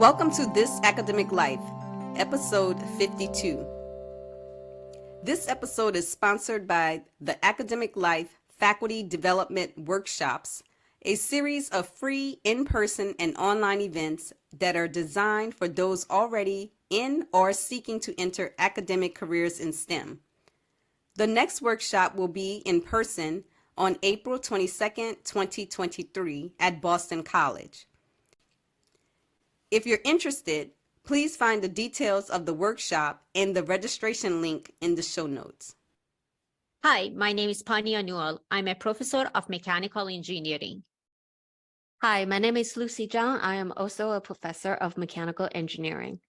Welcome to This Academic Life, episode 52. This episode is sponsored by the Academic Life Faculty Development Workshops, a series of free in-person and online events that are designed for those already in or seeking to enter academic careers in STEM. The next workshop will be in person on April 22nd, 2023 at Boston College. If you're interested, please find the details of the workshop and the registration link in the show notes. Hi, my name is Pani Anual. I'm a professor of mechanical engineering. Hi, my name is Lucy Zhang. I am also a professor of mechanical engineering.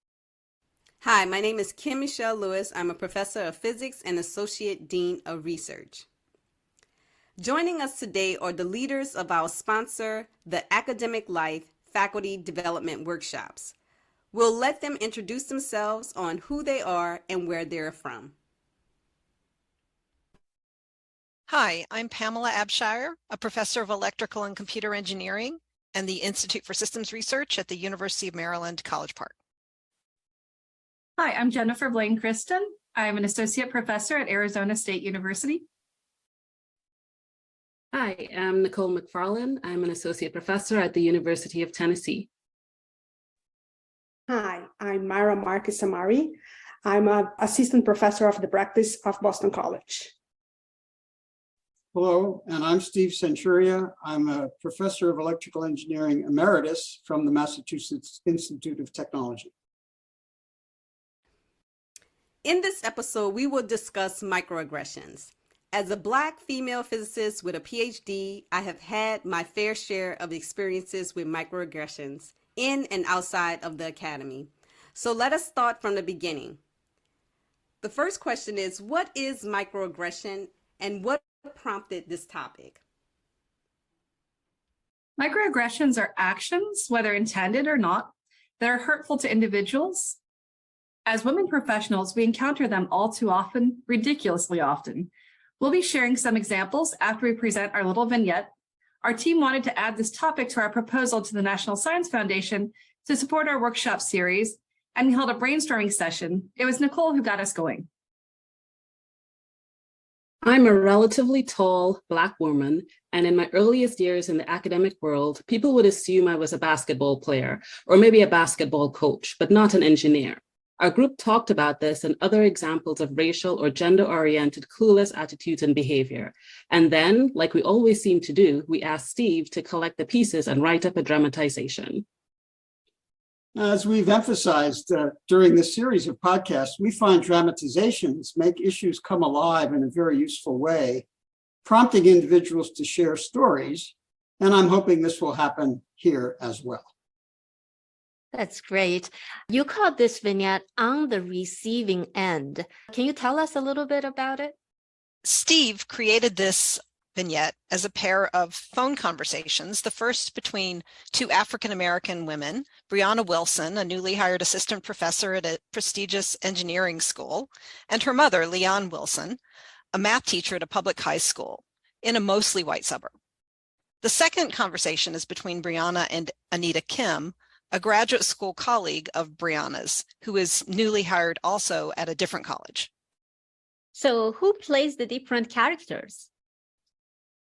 Hi, my name is Kim Michelle Lewis. I'm a professor of physics and associate dean of research. Joining us today are the leaders of our sponsor, the Academic Life Faculty Development Workshops. We'll let them introduce themselves on who they are and where they're from. Hi, I'm Pamela Abshire, a professor of electrical and computer engineering and the Institute for Systems Research at the University of Maryland, College Park. Hi, I'm Jennifer Blain Christen. I'm an associate professor at Arizona State University. Hi, I'm Nicole McFarlane. I'm an associate professor at the University of Tennessee. Hi, I'm Myra Marcus Samary. I'm an assistant professor of the practice of Boston College. Hello, and I'm Steve Senturia. I'm a professor of electrical engineering emeritus from the Massachusetts Institute of Technology. In this episode, we will discuss microaggressions. As a Black female physicist with a PhD, I have had my fair share of experiences with microaggressions in and outside of the academy. So let us start from the beginning. The first question is, what is microaggression and what prompted this topic? Microaggressions are actions, whether intended or not, that are hurtful to individuals. As women professionals, we encounter them all too often, ridiculously often. We'll be sharing some examples after we present our little vignette. Our team wanted to add this topic to our proposal to the National Science Foundation to support our workshop series, and we held a brainstorming session. It was Nicole who got us going. I'm a relatively tall Black woman, and in my earliest years in the academic world, people would assume I was a basketball player or maybe a basketball coach, but not an engineer. Our group talked about this and other examples of racial or gender-oriented clueless attitudes and behavior. And then, like we always seem to do, we asked Steve to collect the pieces and write up a dramatization. As we've emphasized during this series of podcasts, we find dramatizations make issues come alive in a very useful way, prompting individuals to share stories, and I'm hoping this will happen here as well. That's great. You called this vignette On the Receiving End. Can you tell us a little bit about it? Steve created this vignette as a pair of phone conversations, the first between two African-American women, Brianna Wilson, a newly hired assistant professor at a prestigious engineering school, and her mother, Leon Wilson, a math teacher at a public high school in a mostly white suburb. The second conversation is between Brianna and Anita Kim, a graduate school colleague of Brianna's, who is newly hired also at a different college. So who plays the different characters?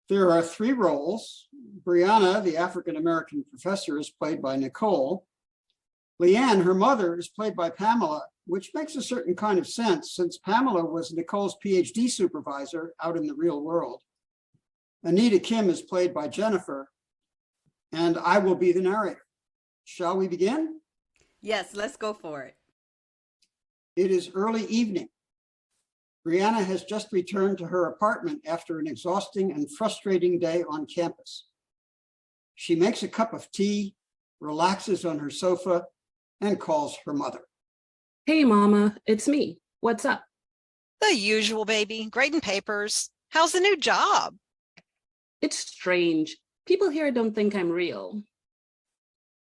There are three roles. Brianna, the African-American professor, is played by Nicole. Leanne, her mother, is played by Pamela, which makes a certain kind of sense since Pamela was Nicole's PhD supervisor out in the real world. Anita Kim is played by Jennifer, and I will be the narrator. Shall we begin? Yes, let's go for it. It is early evening. Brianna has just returned to her apartment after an exhausting and frustrating day on campus. She makes a cup of tea, relaxes on her sofa, and calls her mother. Hey, Mama, it's me. What's up? The usual, baby, grading papers. How's the new job? It's strange. People here don't think I'm real.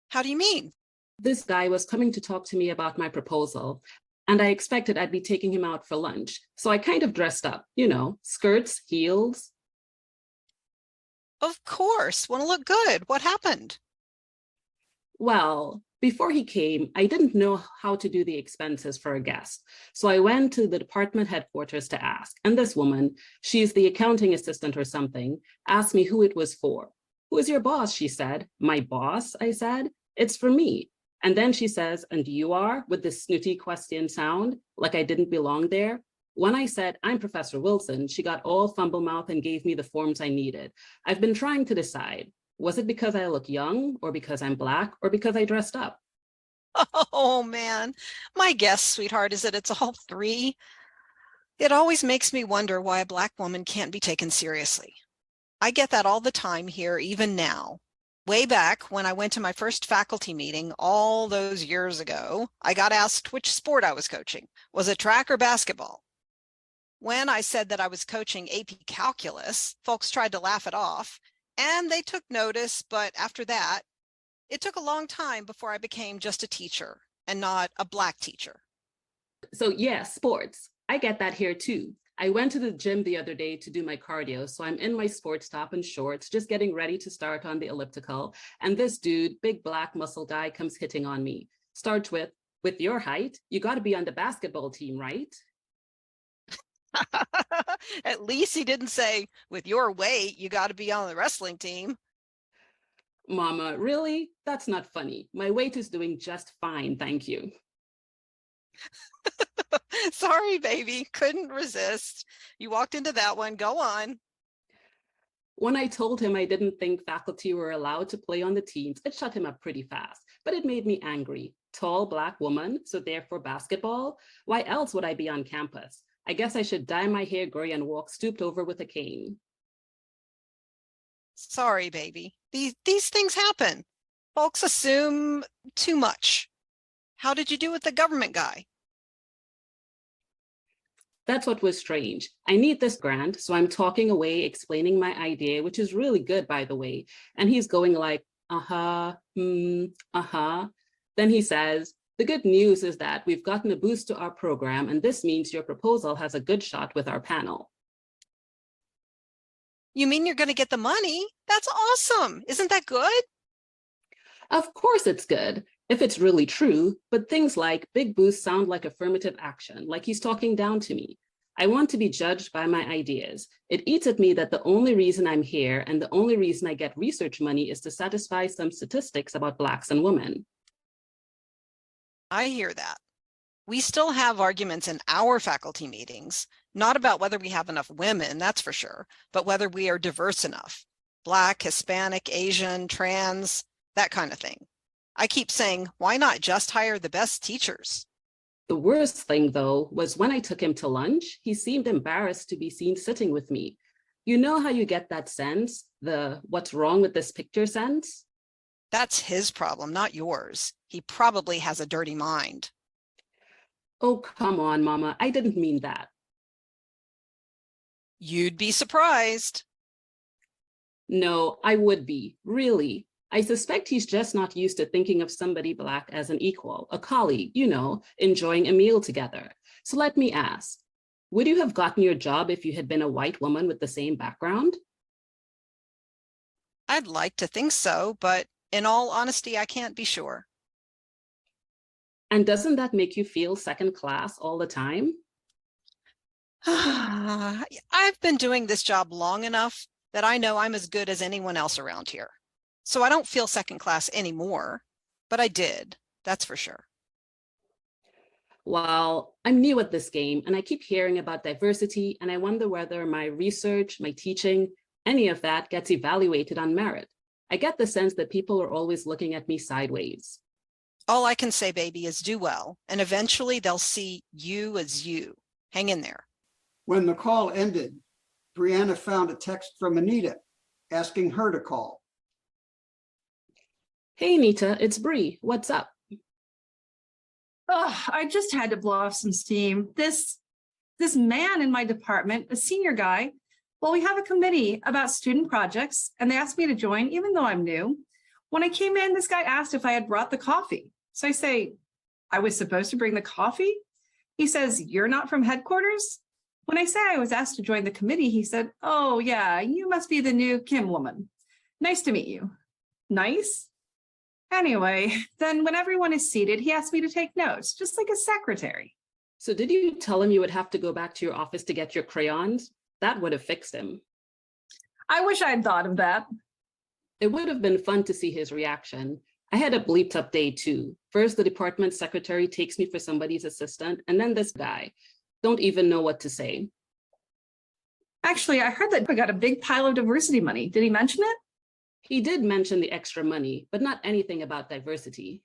How do you mean? This guy was coming to talk to me about my proposal, and I expected I'd be taking him out for lunch. So I kind of dressed up, skirts, heels. Of course, want to look good. What happened? Well, Before he came, I didn't know how to do the expenses for a guest. So I went to the department headquarters to ask. And this woman, she's the accounting assistant or something, asked me who it was for. Who is your boss? She said. My boss? I said. It's for me. And then she says, and you are, with this snooty question sound, like I didn't belong there. When I said, I'm Professor Wilson, she got all fumble mouth and gave me the forms I needed. I've been trying to decide. Was it because I look young, or because I'm Black, or because I dressed up? Oh man, my guess, sweetheart, is that it's all three. It always makes me wonder why a Black woman can't be taken seriously. I get that all the time here, even now. Way back when I went to my first faculty meeting all those years ago, I got asked which sport I was coaching. Was it track or basketball? When I said that I was coaching AP Calculus, folks tried to laugh it off, and they took notice, but after that, it took a long time before I became just a teacher and not a Black teacher. So yeah, sports. I get that here too. I went to the gym the other day to do my cardio, so I'm in my sports top and shorts, just getting ready to start on the elliptical. And this dude, big Black muscle guy, comes hitting on me. Starts with your height, you got to be on the basketball team, right? At least he didn't say, with your weight, you got to be on the wrestling team. Mama, really? That's not funny. My weight is doing just fine, thank you. Sorry, baby, couldn't resist. You walked into that one, go on. When I told him I didn't think faculty were allowed to play on the teams, it shut him up pretty fast, but it made me angry. Tall Black woman, so therefore basketball? Why else would I be on campus? I guess I should dye my hair gray and walk stooped over with a cane. Sorry, baby. These things happen. Folks assume too much. How did you do with the government guy? That's what was strange. I need this grant, so I'm talking away, explaining my idea, which is really good, by the way. And he's going like, uh-huh, uh-huh. Then he says, the good news is that we've gotten a boost to our program, and this means your proposal has a good shot with our panel. You mean you're going to get the money? That's awesome. Isn't that good? Of course it's good, if it's really true, but things like big boosts sound like affirmative action, like he's talking down to me. I want to be judged by my ideas. It eats at me that the only reason I'm here and the only reason I get research money is to satisfy some statistics about Blacks and women. I hear that. We still have arguments in our faculty meetings, not about whether we have enough women, that's for sure, but whether we are diverse enough. Black, Hispanic, Asian, trans, that kind of thing. I keep saying, why not just hire the best teachers? The worst thing, though, was when I took him to lunch, he seemed embarrassed to be seen sitting with me. You know how you get that sense, the what's wrong with this picture sense? That's his problem, not yours. He probably has a dirty mind. Oh, come on, Mama, I didn't mean that. You'd be surprised. No, I would be, really. I suspect he's just not used to thinking of somebody Black as an equal, a colleague, you know, enjoying a meal together. So let me ask, would you have gotten your job if you had been a white woman with the same background? I'd like to think so, but in all honesty, I can't be sure. And doesn't that make you feel second class all the time? I've been doing this job long enough that I know I'm as good as anyone else around here. So I don't feel second class anymore, but I did, that's for sure. Well, I'm new at this game and I keep hearing about diversity, and I wonder whether my research, my teaching, any of that gets evaluated on merit. I get the sense that people are always looking at me sideways. All I can say, baby, is do well, and eventually they'll see you as you. Hang in there. When the call ended, Brianna found a text from Anita asking her to call. Hey, Anita, it's Bree. What's up? Oh, I just had to blow off some steam. This man in my department, a senior guy, well, we have a committee about student projects, and they asked me to join, even though I'm new. When I came in, this guy asked if I had brought the coffee. So I say, I was supposed to bring the coffee? He says, you're not from headquarters? When I say I was asked to join the committee, he said, oh yeah, you must be the new Kim woman. Nice to meet you. Nice? Anyway, then when everyone is seated, he asked me to take notes, just like a secretary. So did you tell him you would have to go back to your office to get your crayons? That would have fixed him. I wish I'd thought of that. It would have been fun to see his reaction. I had a bleeped up day too. First, the department secretary takes me for somebody's assistant, and then this guy. Don't even know what to say. Actually, I heard that we got a big pile of diversity money. Did he mention it? He did mention the extra money, but not anything about diversity.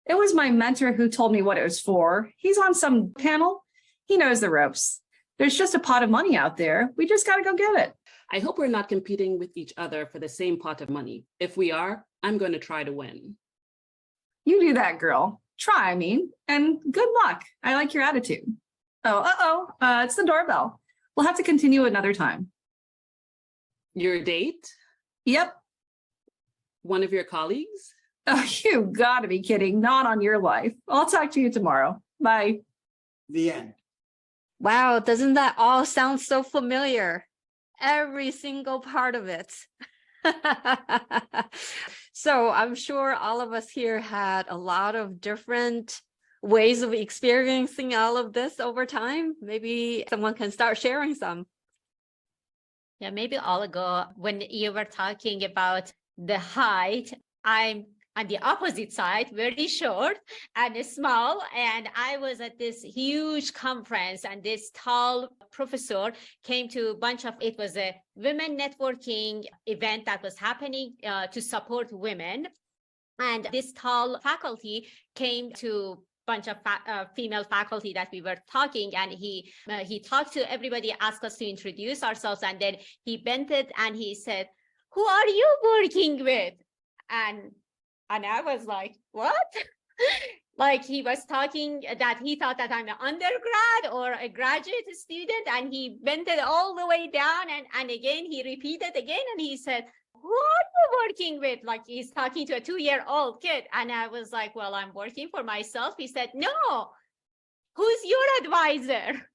It was my mentor who told me what it was for. He's on some panel. He knows the ropes. There's just a pot of money out there. We just got to go get it. I hope we're not competing with each other for the same pot of money. If we are, I'm going to try to win. You do that, girl. Try, I mean, and good luck. I like your attitude. It's the doorbell. We'll have to continue another time. Your date? Yep. One of your colleagues? Oh, you gotta be kidding. Not on your life. I'll talk to you tomorrow. Bye. The end. Wow, doesn't that all sound so familiar? Every single part of it. So I'm sure all of us here had a lot of different ways of experiencing all of this over time. Maybe someone can start sharing some. Yeah, maybe all ago when you were talking about the height, I'm on the opposite side, very short and small. And I was at this huge conference, and this tall professor came to a bunch of, it was a women networking event that was happening to support women. And this tall faculty came to bunch of female faculty that we were talking, and he talked to everybody, asked us to introduce ourselves, and then he bent it and he said, "Who are you working with?" And I was like, what? Like he was talking that he thought that I'm an undergrad or a graduate student, and he bent it all the way down, and again he repeated again, and he said, "Who are you working with?" Like he's talking to a 2-year-old kid. And I was like, well, I'm working for myself. He said, "No, who's your advisor?"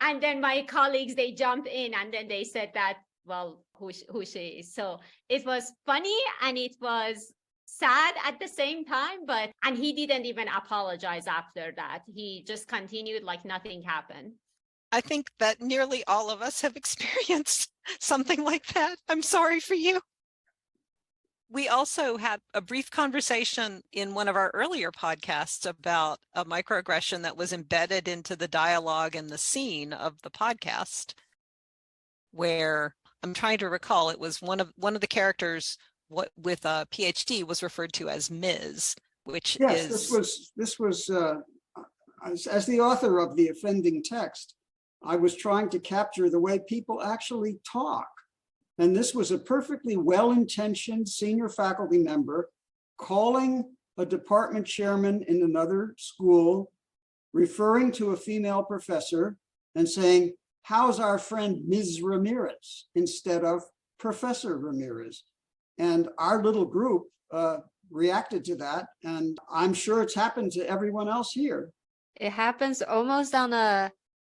And then my colleagues, they jumped in, and then they said that, well, who she is. So it was funny and it was sad at the same time, and he didn't even apologize after that. He just continued like nothing happened. I think that nearly all of us have experienced something like that. I'm sorry for you. We also had a brief conversation in one of our earlier podcasts about a microaggression that was embedded into the dialogue and the scene of the podcast, where I'm trying to recall, it was one of the characters with a PhD was referred to as Ms., which Yes, is... this was as the author of the offending text, I was trying to capture the way people actually talk. And this was a perfectly well-intentioned senior faculty member calling a department chairman in another school, referring to a female professor and saying, "How's our friend Ms. Ramirez?" instead of Professor Ramirez. And our little group reacted to that. And I'm sure it's happened to everyone else here. It happens almost on a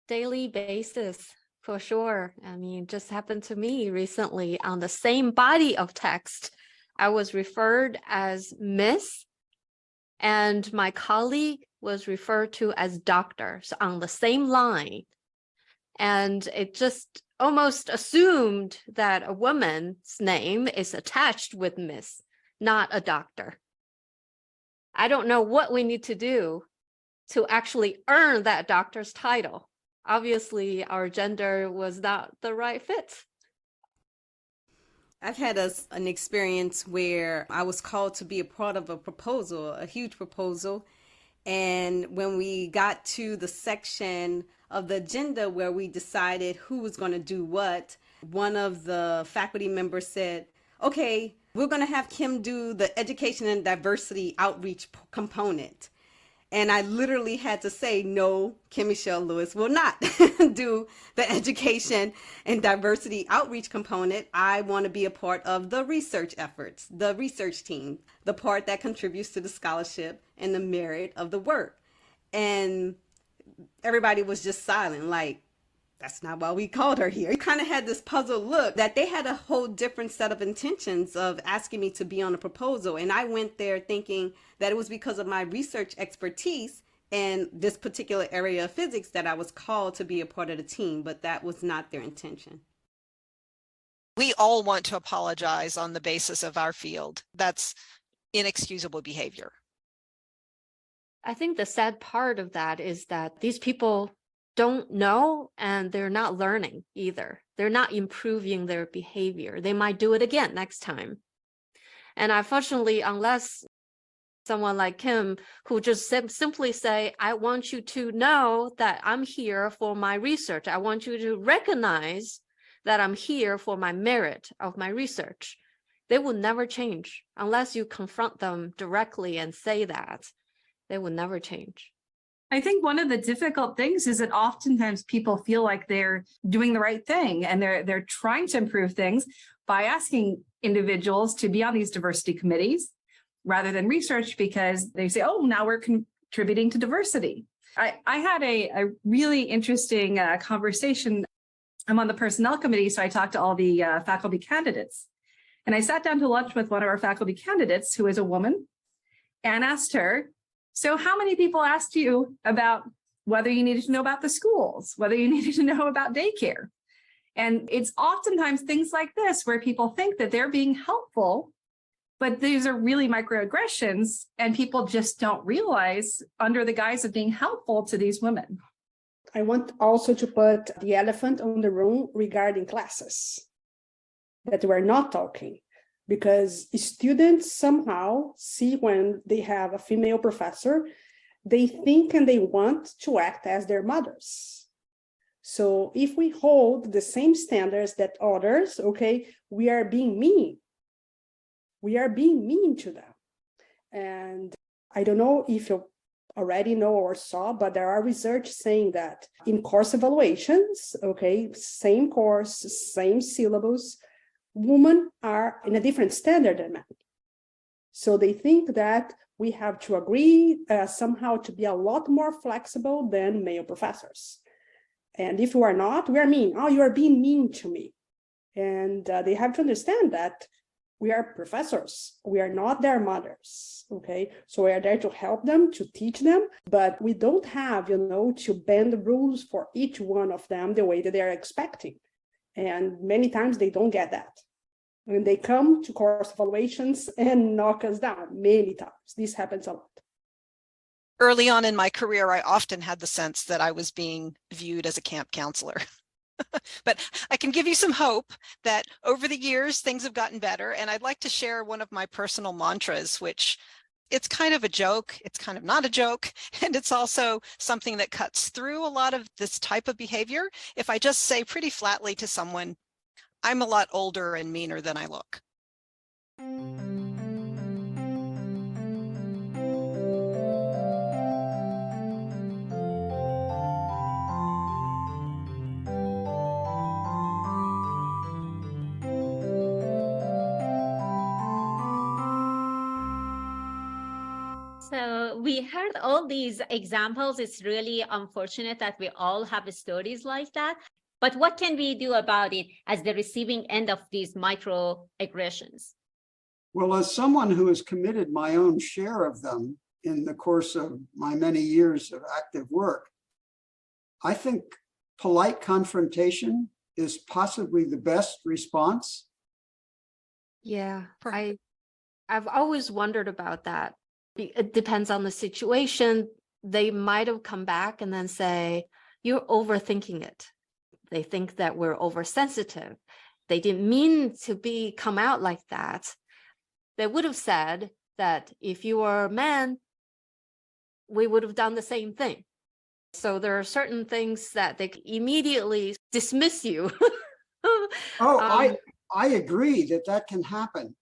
daily basis, for sure. I mean, it just happened to me recently on the same body of text. I was referred as Miss, and my colleague was referred to as Doctor, so on the same line. And it just almost assumed that a woman's name is attached with Miss, not a doctor. I don't know what we need to do to actually earn that doctor's title. Obviously, our gender was not the right fit. I've had an experience where I was called to be a part of a proposal, a huge proposal. And when we got to the section of the agenda where we decided who was going to do what, one of the faculty members said, "Okay, we're going to have Kim do the education and diversity outreach component." And I literally had to say, no, Kim Michelle Lewis will not do the education and diversity outreach component. I want to be a part of the research efforts, the research team, the part that contributes to the scholarship and the merit of the work. And everybody was just silent, like, that's not why we called her here. We kind of had this puzzled look that they had a whole different set of intentions of asking me to be on a proposal. And I went there thinking that it was because of my research expertise in this particular area of physics that I was called to be a part of the team, but that was not their intention. We all want to apologize on the basis of our field. That's inexcusable behavior. I think the sad part of that is that these people don't know and they're not learning either. They're not improving their behavior. They might do it again next time. And unfortunately, unless someone like Kim, who just simply say, I want you to know that I'm here for my research. I want you to recognize that I'm here for my merit of my research. They will never change unless you confront them directly and say that. They will never change. I think one of the difficult things is that oftentimes people feel like they're doing the right thing and they're trying to improve things by asking individuals to be on these diversity committees rather than research, because they say, oh, now we're contributing to diversity. I had a really interesting conversation. I'm on the personnel committee, so I talked to all the faculty candidates. And I sat down to lunch with one of our faculty candidates who is a woman and asked her, so how many people asked you about whether you needed to know about the schools, whether you needed to know about daycare? And it's oftentimes things like this where people think that they're being helpful, but these are really microaggressions and people just don't realize under the guise of being helpful to these women. I want also to put the elephant on the room regarding classes that we're not talking, because students somehow see when they have a female professor, they think and they want to act as their mothers. So if we hold the same standards that others, okay, we are being mean. We are being mean to them. And I don't know if you already know or saw, but there are research saying that in course evaluations, okay, same course, same syllabus, women are in a different standard than men. So they think that we have to agree somehow to be a lot more flexible than male professors. And if you are not, we are mean. Oh, you are being mean to me. And they have to understand that we are professors. We are not their mothers, okay? So we are there to help them, to teach them, but we don't have, to bend the rules for each one of them the way that they are expecting. And many times they don't get that. And they come to course evaluations and knock us down many times. This happens a lot. Early on in my career, I often had the sense that I was being viewed as a camp counselor. But I can give you some hope that over the years, things have gotten better. And I'd like to share one of my personal mantras, which it's kind of a joke, it's kind of not a joke, and it's also something that cuts through a lot of this type of behavior. If I just say pretty flatly to someone, I'm a lot older and meaner than I look. So we heard all these examples. It's really unfortunate that we all have stories like that. But what can we do about it as the receiving end of these microaggressions? Well, as someone who has committed my own share of them in the course of my many years of active work, I think polite confrontation is possibly the best response. Yeah, I've always wondered about that. It depends on the situation. They might have come back and then say, you're overthinking it. They think that we're oversensitive. They didn't mean to come out like that. They would have said that if you were a man, we would have done the same thing. So there are certain things that they immediately dismiss you. I agree that can happen,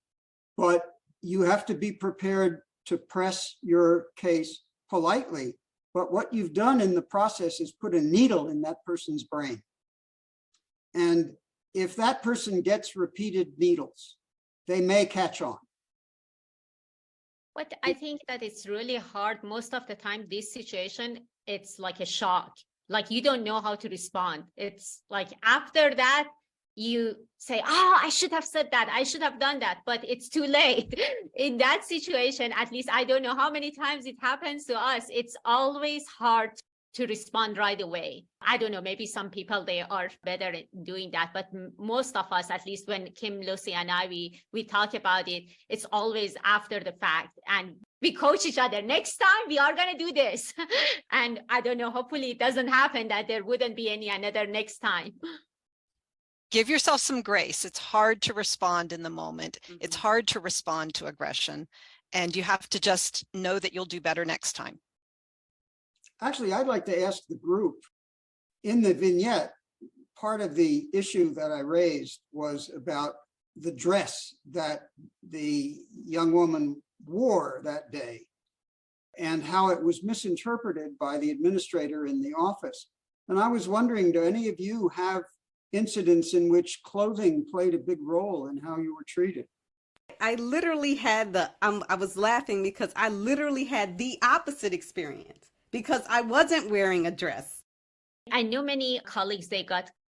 but you have to be prepared to press your case politely. But what you've done in the process is put a needle in that person's brain. And if that person gets repeated needles, they may catch on. But I think that it's really hard. Most of the time, this situation, it's like a shock. like you don't know how to respond. It's like after that, you say, oh, I should have said that. I should have done that, but it's too late. In that situation, at least I don't know how many times it happens to us. It's always hard to respond right away. I don't know, maybe some people, they are better at doing that, but most of us, at least when Kim, Lucy, and I, we talk about it, it's always after the fact. And we coach each other. Next time we are going to do this. And I don't know, hopefully it doesn't happen that there wouldn't be any another next time. Give yourself some grace. It's hard to respond in the moment. Mhm. It's hard to respond to aggression. And you have to just know that you'll do better next time. Actually, I'd like to ask the group, in the vignette, part of the issue that I raised was about the dress that the young woman wore that day and how it was misinterpreted by the administrator in the office. And I was wondering, do any of you have incidents in which clothing played a big role in how you were treated? I literally had I was laughing because I literally had the opposite experience because I wasn't wearing a dress. I know many colleagues,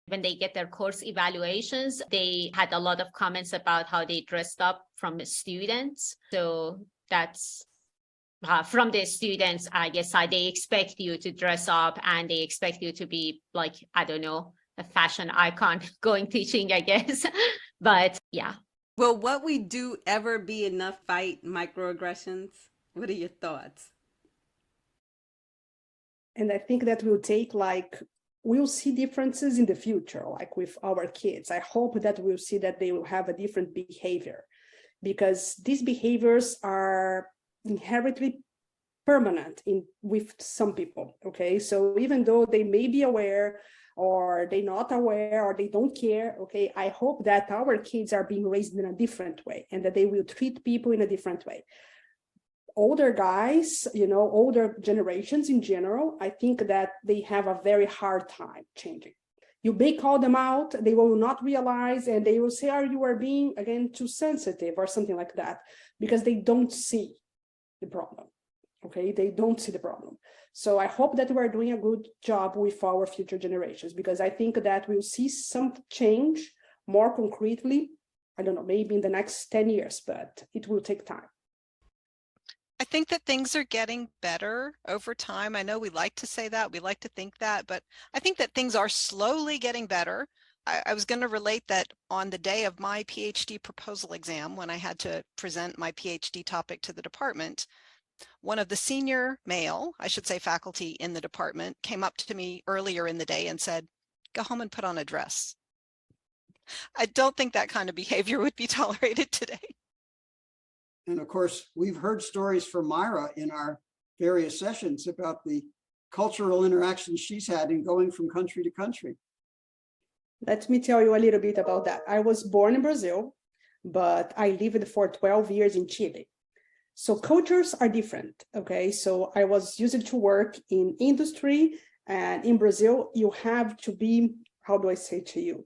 when they get their course evaluations, they had a lot of comments about how they dressed up from the students. So that's from the students, I guess they expect you to dress up and they expect you to be like, I don't know, a fashion icon going teaching, I guess. But yeah. Will what we do ever be enough fight microaggressions? What are your thoughts? And I think that will take we'll see differences in the future, like with our kids. I hope that we'll see that they will have a different behavior because these behaviors are inherently permanent with some people, okay? So even though they may be aware or they're not aware or they don't care, okay, I hope that our kids are being raised in a different way and that they will treat people in a different way. Older guys, older generations in general, I think that they have a very hard time changing. You may call them out, they will not realize, and they will say, oh, you are being, again, too sensitive or something like that, because they don't see the problem, okay? They don't see the problem. So I hope that we're doing a good job with our future generations, because I think that we'll see some change more concretely, I don't know, maybe in the next 10 years, but it will take time. I think that things are getting better over time. I know we like to say that, we like to think that, but I think that things are slowly getting better. I was going to relate that on the day of my PhD proposal exam, when I had to present my PhD topic to the department, one of the senior male, I should say faculty in the department, came up to me earlier in the day and said, go home and put on a dress. I don't think that kind of behavior would be tolerated today. And of course, we've heard stories from Maira in our various sessions about the cultural interactions she's had in going from country to country. Let me tell you a little bit about that. I was born in Brazil, but I lived for 12 years in Chile. So cultures are different, okay? So I was used to work in industry, and in Brazil, you have to be, how do I say to you?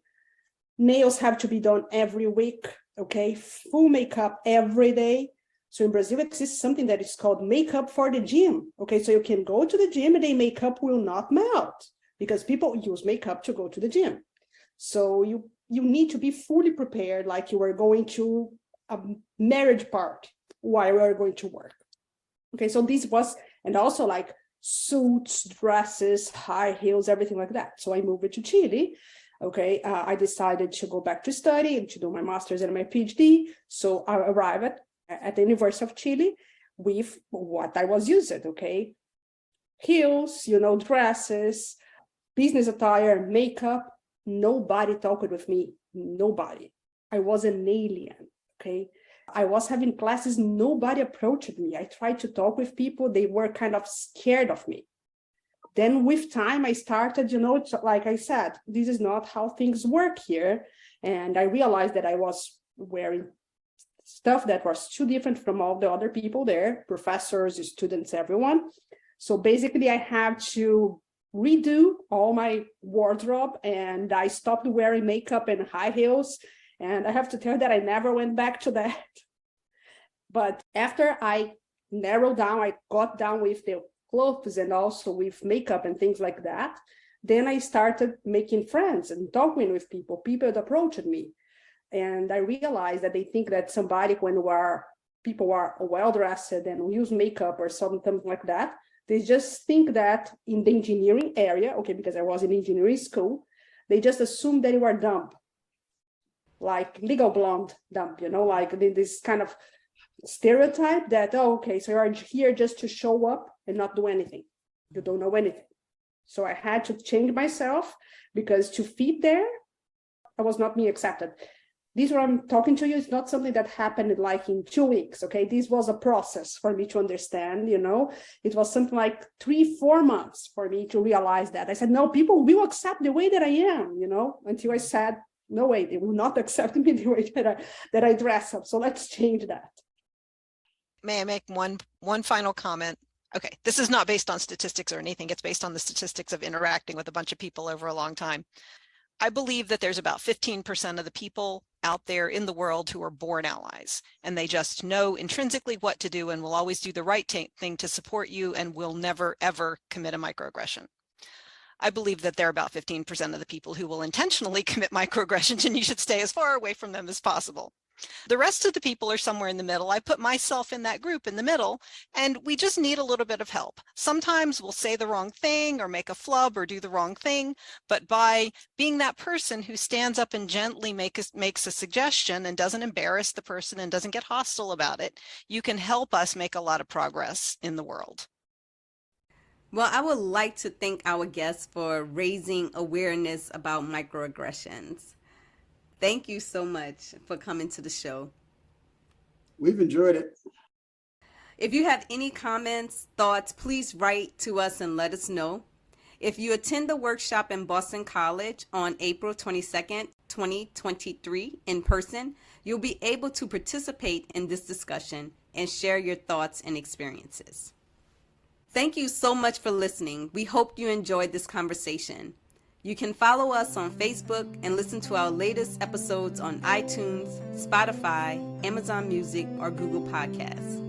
Nails have to be done every week, okay? Full makeup every day. So in Brazil, it exists something that is called makeup for the gym, okay? So you can go to the gym and the makeup will not melt because people use makeup to go to the gym. So you need to be fully prepared, like you are going to a marriage party while you are going to work. Okay, so this was, and also like suits, dresses, high heels, everything like that. So I moved to Chile. Okay, I decided to go back to study and to do my master's and my PhD. So I arrived at the University of Chile with what I was used to, okay? Heels, dresses, business attire, makeup. Nobody talked with me, nobody. I was an alien, okay? I was having classes, nobody approached me. I tried to talk with people, they were kind of scared of me. Then with time, I started, like I said, this is not how things work here. And I realized that I was wearing stuff that was too different from all the other people there, professors, students, everyone. So basically I had to redo all my wardrobe and I stopped wearing makeup and high heels. And I have to tell you that I never went back to that. But after I narrowed down, I got down with the clothes and also with makeup and things like that, then I started making friends and talking with people that approached me. And I realized that they think that somebody, when people are well-dressed and use makeup or something like that, they just think that in the engineering area, okay, because I was in engineering school, they just assume that you are dumb, like legal blonde dumb, like this kind of stereotype that, oh, okay, so you're here just to show up and not do anything. You don't know anything. So I had to change myself, because to fit there, I was not being accepted. This what I'm talking to you is not something that happened like in 2 weeks, okay? This was a process for me to understand, It was something like 3-4 months for me to realize that. I said, no, people will accept the way that I am, until I said, no way, they will not accept me the way that I dress up. So let's change that. May I make one final comment? Okay, this is not based on statistics or anything. It's based on the statistics of interacting with a bunch of people over a long time. I believe that there's about 15% of the people out there in the world who are born allies, and they just know intrinsically what to do and will always do the right thing to support you and will never, ever commit a microaggression. I believe that there are about 15% of the people who will intentionally commit microaggressions, and you should stay as far away from them as possible. The rest of the people are somewhere in the middle. I put myself in that group in the middle, and we just need a little bit of help. Sometimes we'll say the wrong thing or make a flub or do the wrong thing, but by being that person who stands up and gently makes a suggestion and doesn't embarrass the person and doesn't get hostile about it, you can help us make a lot of progress in the world. Well, I would like to thank our guests for raising awareness about microaggressions. Thank you so much for coming to the show. We've enjoyed it. If you have any comments, thoughts, please write to us and let us know. If you attend the workshop in Boston College on April 22nd, 2023 in person, you'll be able to participate in this discussion and share your thoughts and experiences. Thank you so much for listening. We hope you enjoyed this conversation. You can follow us on Facebook and listen to our latest episodes on iTunes, Spotify, Amazon Music, or Google Podcasts.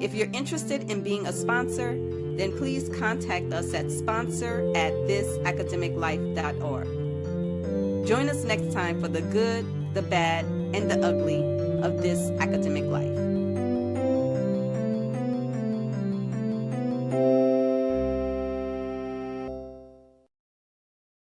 If you're interested in being a sponsor, then please contact us at sponsor@thisacademiclife.org. Join us next time for the good, the bad, and the ugly of this academic life.